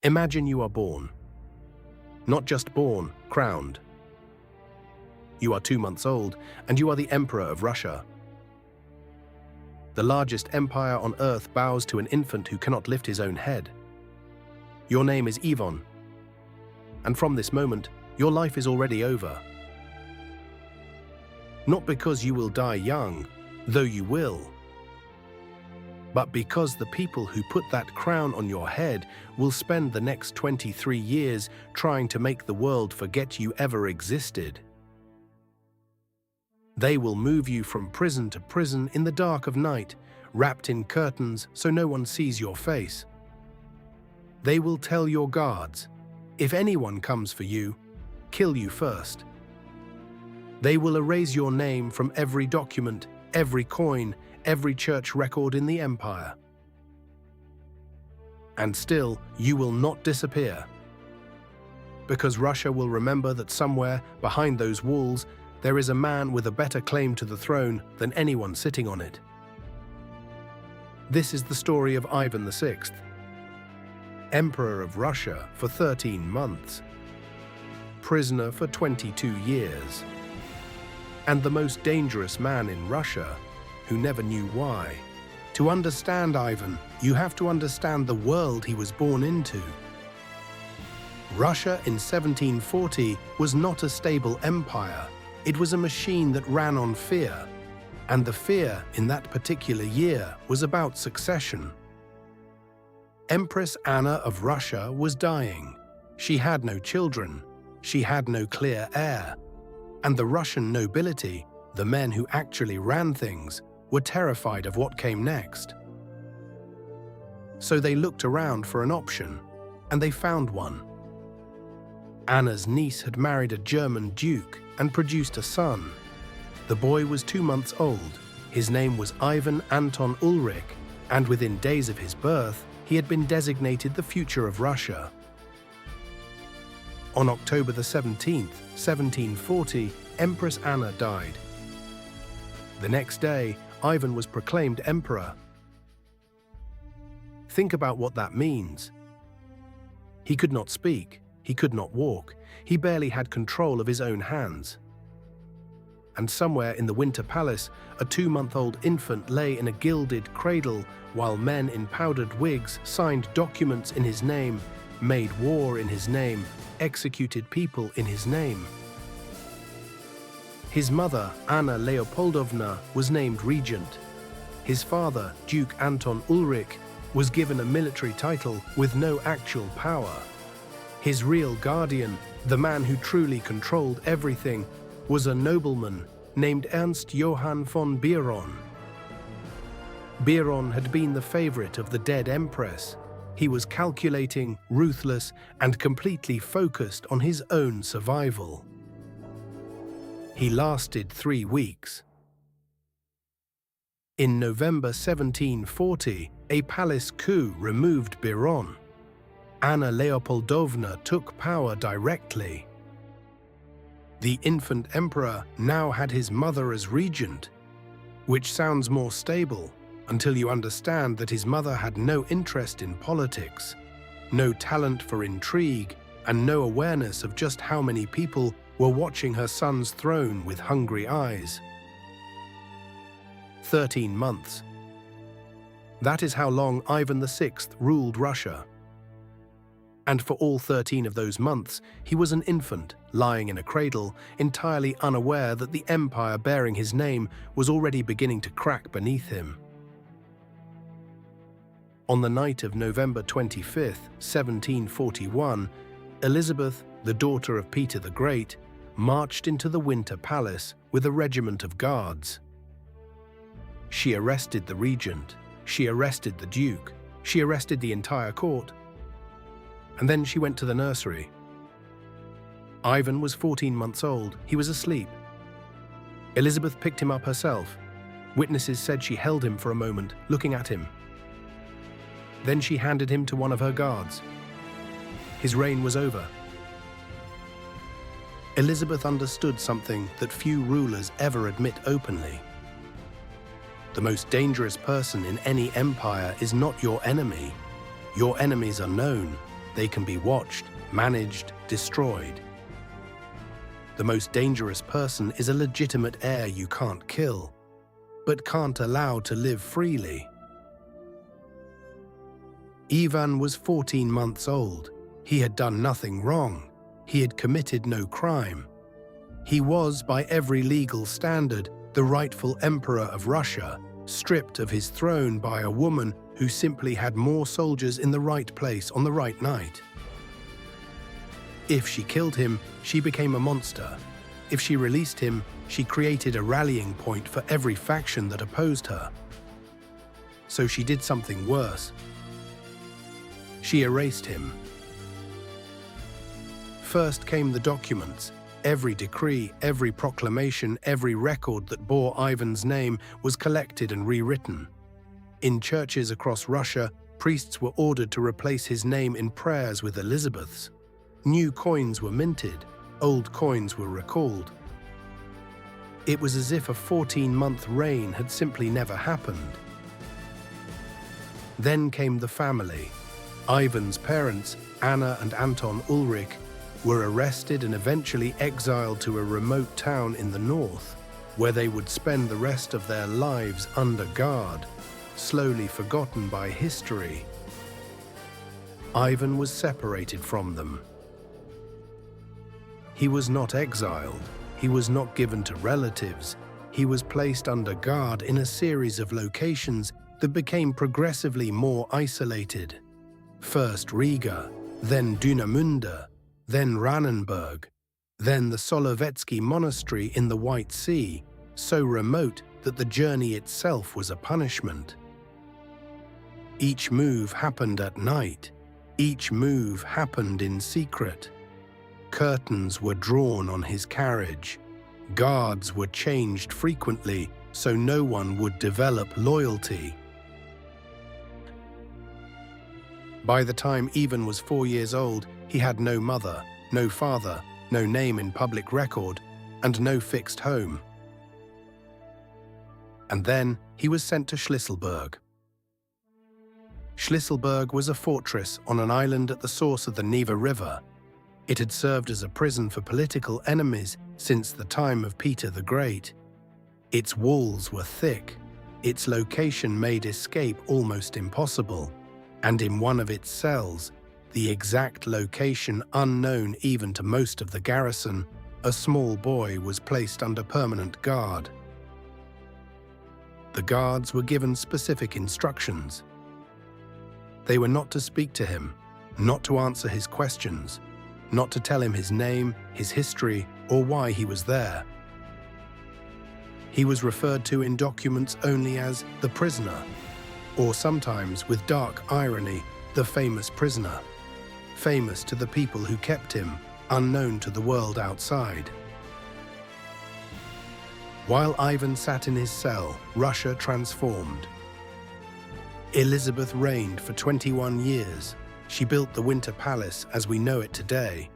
Imagine you are born. Not just born, crowned. You are 2 months old, and you are the Emperor of Russia. The largest empire on earth bows to an infant who cannot lift his own head. Your name is Ivan, and from this moment, your life is already over. Not because you will die young, though you will, but because the people who put that crown on your head will spend the next 23 years trying to make the world forget you ever existed. They will move you from prison to prison in the dark of night, wrapped in curtains so no one sees your face. They will tell your guards, if anyone comes for you, kill you first. They will erase your name from every document, every coin, every church record in the empire. And still, you will not disappear. Because Russia will remember that somewhere behind those walls, there is a man with a better claim to the throne than anyone sitting on it. This is the story of Ivan VI, Emperor of Russia for 13 months, prisoner for 22 years, and the most dangerous man in Russia who never knew why. To understand Ivan, you have to understand the world he was born into. Russia in 1740 was not a stable empire. It was a machine that ran on fear, and the fear in that particular year was about succession. Empress Anna of Russia was dying. She had no children. She had no clear heir. And the Russian nobility, the men who actually ran things, were terrified of what came next. So they looked around for an option, and they found one. Anna's niece had married a German duke and produced a son. The boy was 2 months old. His name was Ivan Anton Ulrich, and within days of his birth, he had been designated the future of Russia. On October the 17th, 1740, Empress Anna died. The next day, Ivan was proclaimed emperor. Think about what that means. He could not speak, he could not walk, he barely had control of his own hands. And somewhere in the Winter Palace, a 2-month-old infant lay in a gilded cradle while men in powdered wigs signed documents in his name, made war in his name, executed people in his name. His mother, Anna Leopoldovna, was named regent. His father, Duke Anton Ulrich, was given a military title with no actual power. His real guardian, the man who truly controlled everything, was a nobleman named Ernst Johann von Biron. Biron had been the favorite of the dead empress. He was calculating, ruthless, and completely focused on his own survival. He lasted 3 weeks. In November 1740, a palace coup removed Biron. Anna Leopoldovna took power directly. The infant emperor now had his mother as regent, which sounds more stable until you understand that his mother had no interest in politics, no talent for intrigue, and no awareness of just how many people were watching her son's throne with hungry eyes. 13 months. That is how long Ivan VI ruled Russia. And for all 13 of those months, he was an infant, lying in a cradle, entirely unaware that the empire bearing his name was already beginning to crack beneath him. On the night of November 25th, 1741, Elizabeth, the daughter of Peter the Great, marched into the Winter Palace with a regiment of guards. She arrested the regent, she arrested the duke, she arrested the entire court, and then she went to the nursery. Ivan was 14 months old, he was asleep. Elizabeth picked him up herself. Witnesses said she held him for a moment, looking at him. Then she handed him to one of her guards. His reign was over. Elizabeth understood something that few rulers ever admit openly. The most dangerous person in any empire is not your enemy. Your enemies are known. They can be watched, managed, destroyed. The most dangerous person is a legitimate heir you can't kill, but can't allow to live freely. Ivan was 14 months old. He had done nothing wrong. He had committed no crime. He was, by every legal standard, the rightful emperor of Russia, stripped of his throne by a woman who simply had more soldiers in the right place on the right night. If she killed him, she became a monster. If she released him, she created a rallying point for every faction that opposed her. So she did something worse. She erased him. First came the documents. Every decree, every proclamation, every record that bore Ivan's name was collected and rewritten. In churches across Russia, priests were ordered to replace his name in prayers with Elizabeth's. New coins were minted, old coins were recalled. It was as if a 14-month reign had simply never happened. Then came the family. Ivan's parents, Anna and Anton Ulrich, were arrested and eventually exiled to a remote town in the north, where they would spend the rest of their lives under guard, slowly forgotten by history. Ivan was separated from them. He was not exiled. He was not given to relatives. He was placed under guard in a series of locations that became progressively more isolated. First Riga, then Dunamunda, then Ranenburg, then the Solovetsky Monastery in the White Sea, so remote that the journey itself was a punishment. Each move happened at night. Each move happened in secret. Curtains were drawn on his carriage. Guards were changed frequently so no one would develop loyalty. By the time Ivan was 4 years old, he had no mother, no father, no name in public record, and no fixed home. And then he was sent to Shlisselburg. Shlisselburg was a fortress on an island at the source of the Neva River. It had served as a prison for political enemies since the time of Peter the Great. Its walls were thick. Its location made escape almost impossible. And in one of its cells, the exact location unknown even to most of the garrison, a small boy was placed under permanent guard. The guards were given specific instructions. They were not to speak to him, not to answer his questions, not to tell him his name, his history, or why he was there. He was referred to in documents only as the prisoner, or sometimes, with dark irony, the famous prisoner, famous to the people who kept him, unknown to the world outside. While Ivan sat in his cell, Russia transformed. Elizabeth reigned for 21 years. She built the Winter Palace as we know it today.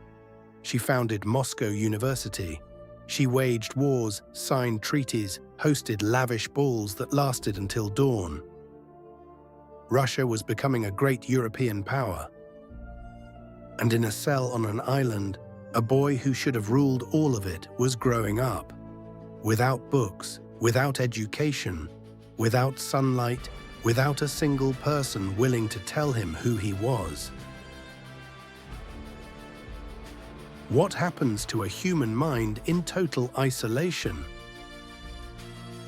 She founded Moscow University. She waged wars, signed treaties, hosted lavish balls that lasted until dawn. Russia was becoming a great European power. And in a cell on an island, a boy who should have ruled all of it was growing up. Without books, without education, without sunlight, without a single person willing to tell him who he was. What happens to a human mind in total isolation?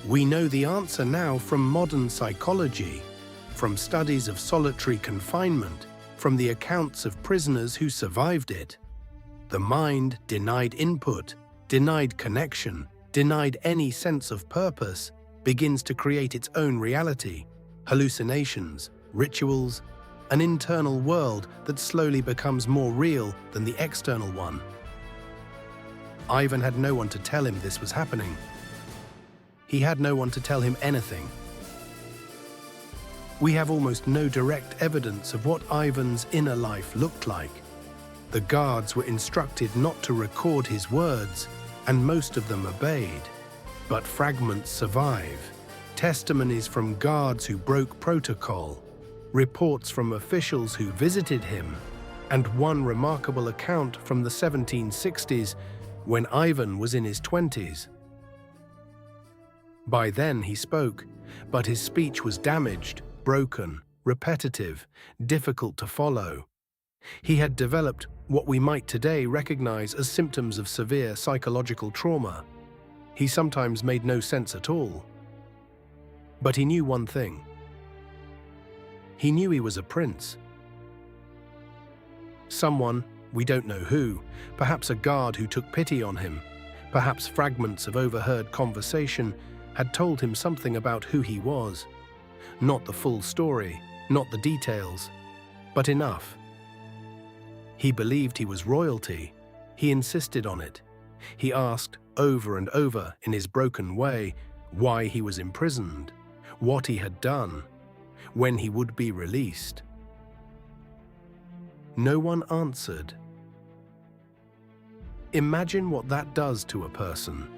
We know the answer now from modern psychology, from studies of solitary confinement, from the accounts of prisoners who survived it. The mind, denied input, denied connection, denied any sense of purpose, begins to create its own reality, hallucinations, rituals, an internal world that slowly becomes more real than the external one. Ivan had no one to tell him this was happening. He had no one to tell him anything. We have almost no direct evidence of what Ivan's inner life looked like. The guards were instructed not to record his words, and most of them obeyed. But fragments survive. Testimonies from guards who broke protocol, reports from officials who visited him, and one remarkable account from the 1760s when Ivan was in his 20s. By then he spoke, but his speech was damaged, broken, repetitive, difficult to follow. He had developed what we might today recognize as symptoms of severe psychological trauma. He sometimes made no sense at all. But he knew one thing. He knew he was a prince. Someone, we don't know who, perhaps a guard who took pity on him, perhaps fragments of overheard conversation, had told him something about who he was. Not the full story, not the details, but enough. He believed he was royalty. He insisted on it. He asked over and over in his broken way why he was imprisoned, what he had done, when he would be released. No one answered. Imagine what that does to a person.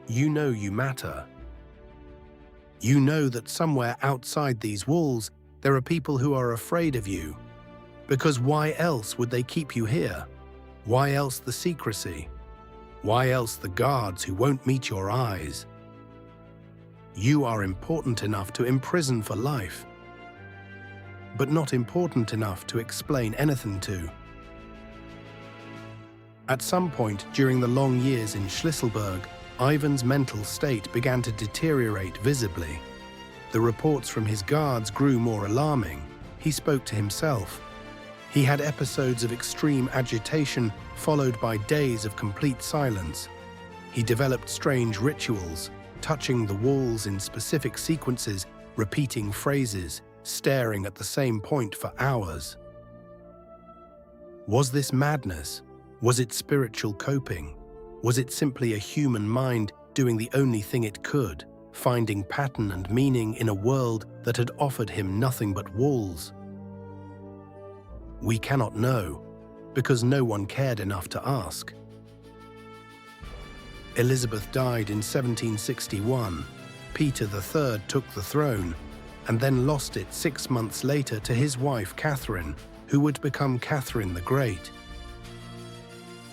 You know you matter. You know that somewhere outside these walls there are people who are afraid of you. Because why else would they keep you here? Why else the secrecy? Why else the guards who won't meet your eyes? You are important enough to imprison for life, but not important enough to explain anything to. At some point during the long years in Schlüsselburg, Ivan's mental state began to deteriorate visibly. The reports from his guards grew more alarming. He spoke to himself. He had episodes of extreme agitation followed by days of complete silence. He developed strange rituals, touching the walls in specific sequences, repeating phrases, staring at the same point for hours. Was this madness? Was it spiritual coping? Was it simply a human mind doing the only thing it could, finding pattern and meaning in a world that had offered him nothing but walls? We cannot know, because no one cared enough to ask. Elizabeth died in 1761. Peter III took the throne, and then lost it 6 months later to his wife Catherine, who would become Catherine the Great.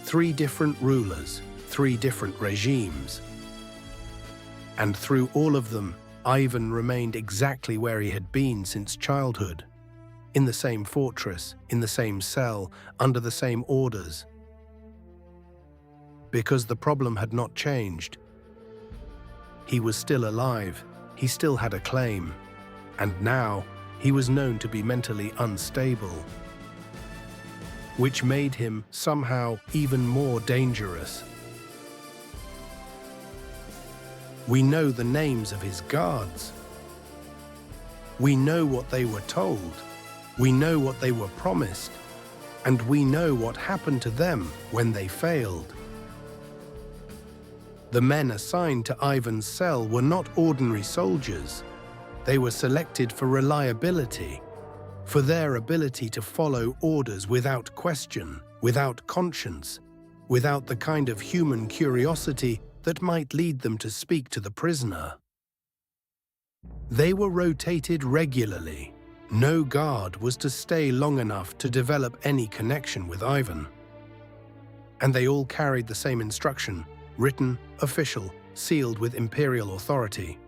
3 different rulers, 3 different regimes. And through all of them, Ivan remained exactly where he had been since childhood. In the same fortress, in the same cell, under the same orders. Because the problem had not changed. He was still alive, he still had a claim, and now he was known to be mentally unstable, which made him somehow even more dangerous. We know the names of his guards. We know what they were told. We know what they were promised. And we know what happened to them when they failed. The men assigned to Ivan's cell were not ordinary soldiers. They were selected for reliability, for their ability to follow orders without question, without conscience, without the kind of human curiosity that might lead them to speak to the prisoner. They were rotated regularly. No guard was to stay long enough to develop any connection with Ivan. And they all carried the same instruction, written, official, sealed with imperial authority.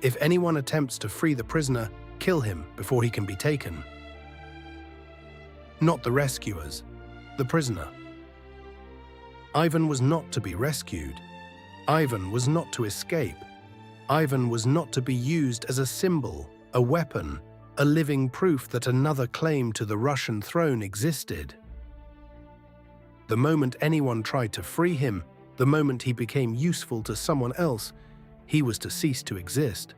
If anyone attempts to free the prisoner, kill him before he can be taken. Not the rescuers, the prisoner. Ivan was not to be rescued. Ivan was not to escape. Ivan was not to be used as a symbol, a weapon, a living proof that another claim to the Russian throne existed. The moment anyone tried to free him, the moment he became useful to someone else, he was to cease to exist.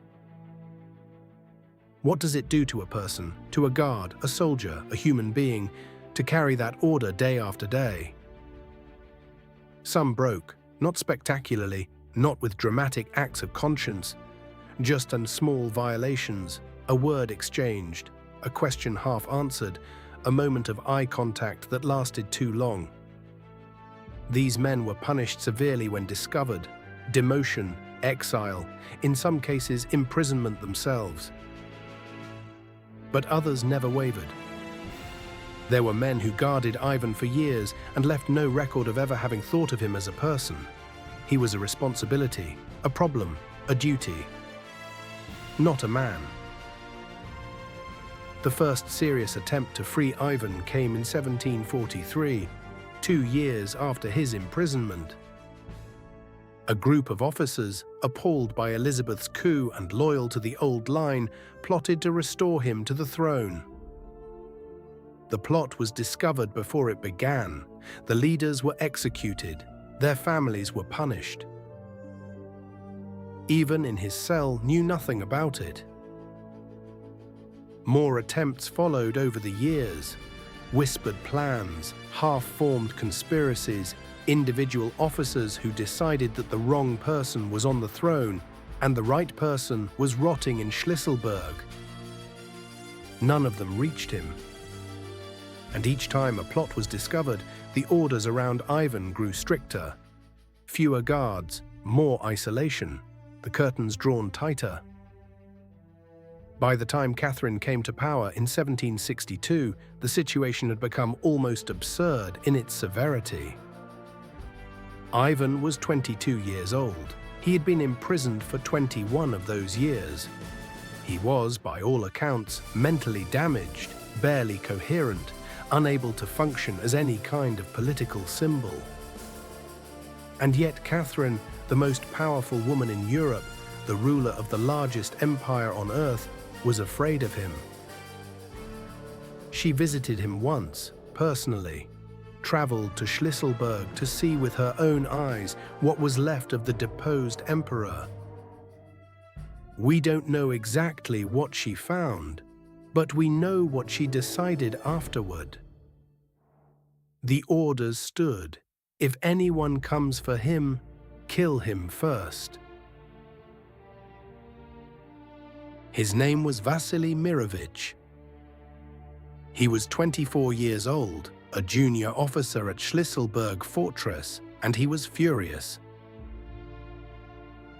What does it do to a person, to a guard, a soldier, a human being, to carry that order day after day? Some broke, not spectacularly, not with dramatic acts of conscience, just in small violations, a word exchanged, a question half answered, a moment of eye contact that lasted too long. These men were punished severely when discovered, demotion, exile, in some cases imprisonment themselves. But others never wavered. There were men who guarded Ivan for years and left no record of ever having thought of him as a person. He was a responsibility, a problem, a duty. Not a man. The first serious attempt to free Ivan came in 1743, 2 years after his imprisonment. A group of officers, appalled by Elizabeth's coup and loyal to the old line, plotted to restore him to the throne. The plot was discovered before it began. The leaders were executed. Their families were punished. Ivan in his cell knew nothing about it. More attempts followed over the years. Whispered plans, half-formed conspiracies, individual officers who decided that the wrong person was on the throne and the right person was rotting in Schlüsselburg. None of them reached him. And each time a plot was discovered, the orders around Ivan grew stricter. Fewer guards, more isolation, the curtains drawn tighter. By the time Catherine came to power in 1762, the situation had become almost absurd in its severity. Ivan was 22 years old. He had been imprisoned for 21 of those years. He was, by all accounts, mentally damaged, barely coherent, unable to function as any kind of political symbol. And yet Catherine, the most powerful woman in Europe, the ruler of the largest empire on earth, was afraid of him. She visited him once, personally, traveled to Schlüsselburg to see with her own eyes what was left of the deposed emperor. We don't know exactly what she found, but we know what she decided afterward. The orders stood: if anyone comes for him, kill him first. His name was Vasily Mirovich. He was 24 years old, a junior officer at Schlüsselburg fortress, and he was furious.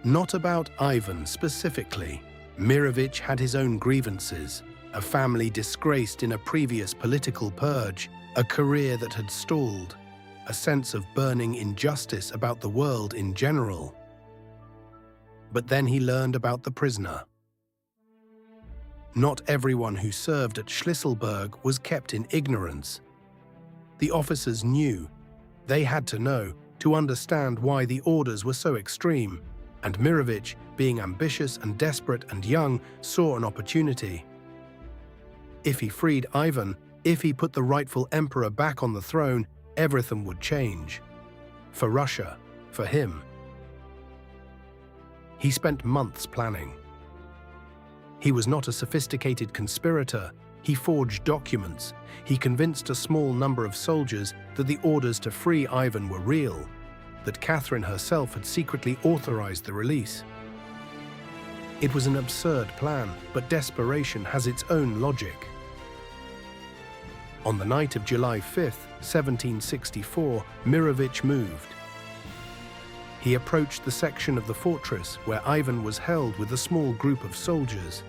Not about Ivan specifically. Mirovich had his own grievances, a family disgraced in a previous political purge, a career that had stalled, a sense of burning injustice about the world in general. But then he learned about the prisoner. Not everyone who served at Schlüsselburg was kept in ignorance. The officers knew. They had to know, to understand why the orders were so extreme, and Mirovich, being ambitious and desperate and young, saw an opportunity. If he freed Ivan, if he put the rightful emperor back on the throne, everything would change. For Russia, for him. He spent months planning. He was not a sophisticated conspirator. He forged documents. He convinced a small number of soldiers that the orders to free Ivan were real, that Catherine herself had secretly authorized the release. It was an absurd plan, but desperation has its own logic. On the night of July 5th, 1764, Mirovich moved. He approached the section of the fortress where Ivan was held with a small group of soldiers.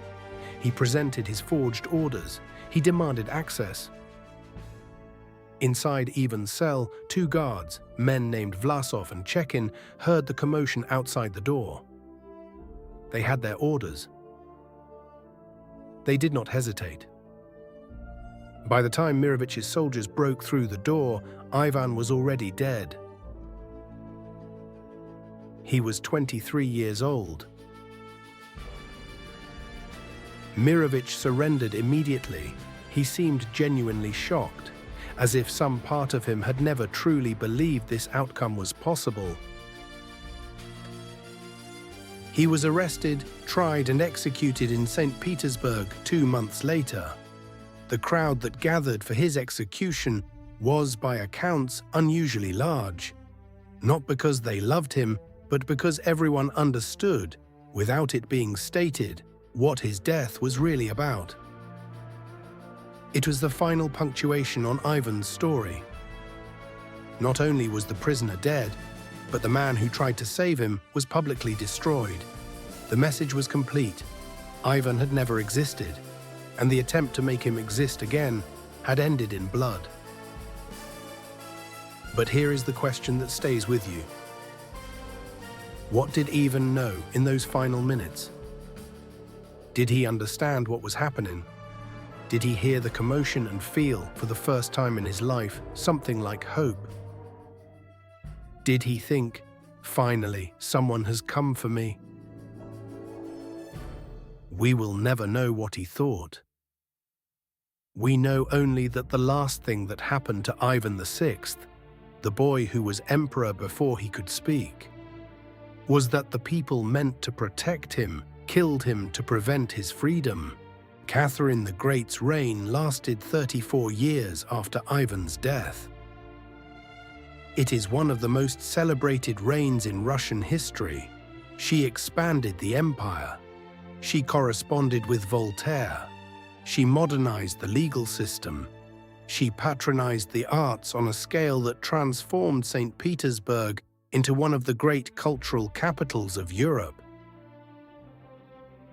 He presented his forged orders. He demanded access. Inside Ivan's cell, 2 guards, men named Vlasov and Chekin, heard the commotion outside the door. They had their orders. They did not hesitate. By the time Mirovich's soldiers broke through the door, Ivan was already dead. He was 23 years old. Mirovich surrendered immediately. He seemed genuinely shocked, as if some part of him had never truly believed this outcome was possible. He was arrested, tried and executed in St. Petersburg 2 months later. The crowd that gathered for his execution was, by accounts, unusually large. Not because they loved him, but because everyone understood, without it being stated, what his death was really about. It was the final punctuation on Ivan's story. Not only was the prisoner dead, but the man who tried to save him was publicly destroyed. The message was complete. Ivan had never existed, and the attempt to make him exist again had ended in blood. But here is the question that stays with you. What did Ivan know in those final minutes? Did he understand what was happening? Did he hear the commotion and feel, for the first time in his life, something like hope? Did he think, finally, someone has come for me? We will never know what he thought. We know only that the last thing that happened to Ivan VI, the boy who was emperor before he could speak, was that the people meant to protect him killed him to prevent his freedom. Catherine the Great's reign lasted 34 years after Ivan's death. It is one of the most celebrated reigns in Russian history. She expanded the empire. She corresponded with Voltaire. She modernized the legal system. She patronized the arts on a scale that transformed St. Petersburg into one of the great cultural capitals of Europe.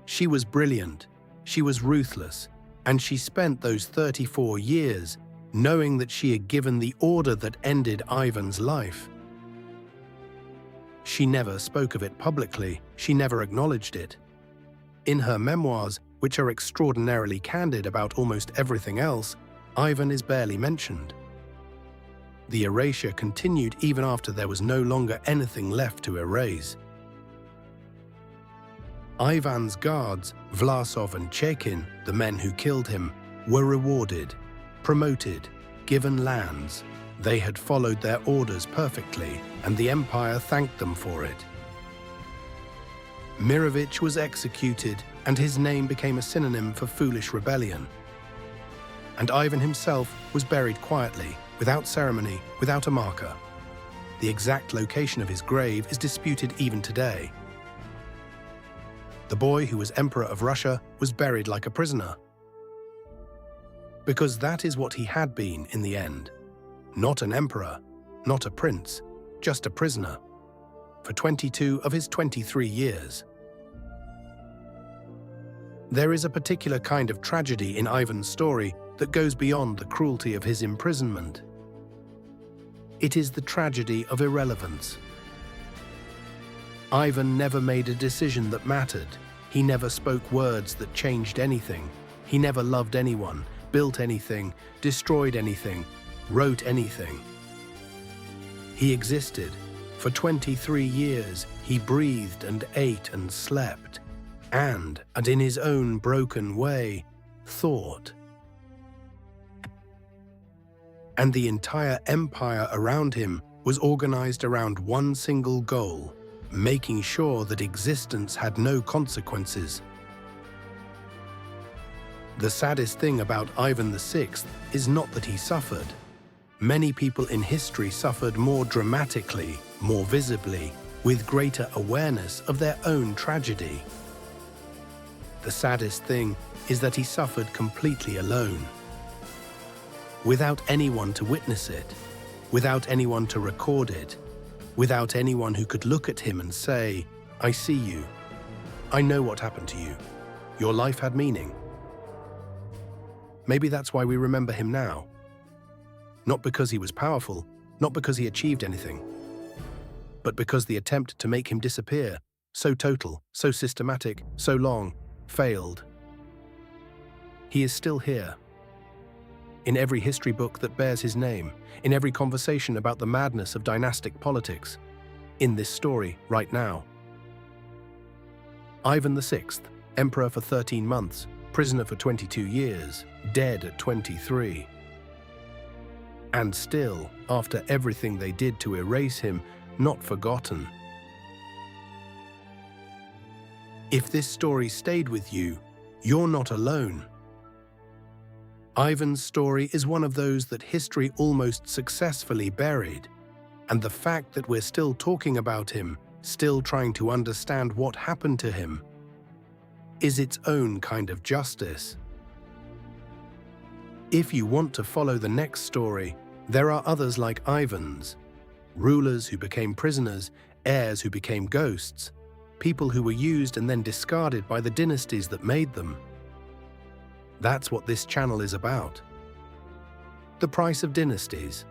She was brilliant. She was ruthless, and she spent those 34 years knowing that she had given the order that ended Ivan's life. She never spoke of it publicly, she never acknowledged it. In her memoirs, which are extraordinarily candid about almost everything else, Ivan is barely mentioned. The erasure continued even after there was no longer anything left to erase. Ivan's guards, Vlasov and Chekin, the men who killed him, were rewarded, promoted, given lands. They had followed their orders perfectly, and the empire thanked them for it. Mirovich was executed, and his name became a synonym for foolish rebellion. And Ivan himself was buried quietly, without ceremony, without a marker. The exact location of his grave is disputed even today. The boy who was Emperor of Russia was buried like a prisoner. Because that is what he had been in the end. Not an emperor, not a prince, just a prisoner. For 22 of his 23 years. There is a particular kind of tragedy in Ivan's story that goes beyond the cruelty of his imprisonment. It is the tragedy of irrelevance. Ivan never made a decision that mattered. He never spoke words that changed anything. He never loved anyone, built anything, destroyed anything, wrote anything. He existed. For 23 years, he breathed and ate and slept, and in his own broken way, thought. And the entire empire around him was organized around one single goal: making sure that existence had no consequences. The saddest thing about Ivan VI is not that he suffered. Many people in history suffered more dramatically, more visibly, with greater awareness of their own tragedy. The saddest thing is that he suffered completely alone. Without anyone to witness it, without anyone to record it, without anyone who could look at him and say, "I see you. I know what happened to you. Your life had meaning." Maybe that's why we remember him now. Not because he was powerful, not because he achieved anything, but because the attempt to make him disappear, so total, so systematic, so long, failed. He is still here. In every history book that bears his name, in every conversation about the madness of dynastic politics, in this story right now. Ivan VI, emperor for 13 months, prisoner for 22 years, dead at 23. And still, after everything they did to erase him, not forgotten. If this story stayed with you, you're not alone. Ivan's story is one of those that history almost successfully buried, and the fact that we're still talking about him, still trying to understand what happened to him, is its own kind of justice. If you want to follow the next story, there are others like Ivan's, rulers who became prisoners, heirs who became ghosts, people who were used and then discarded by the dynasties that made them. That's what this channel is about. The Price of Dynasties.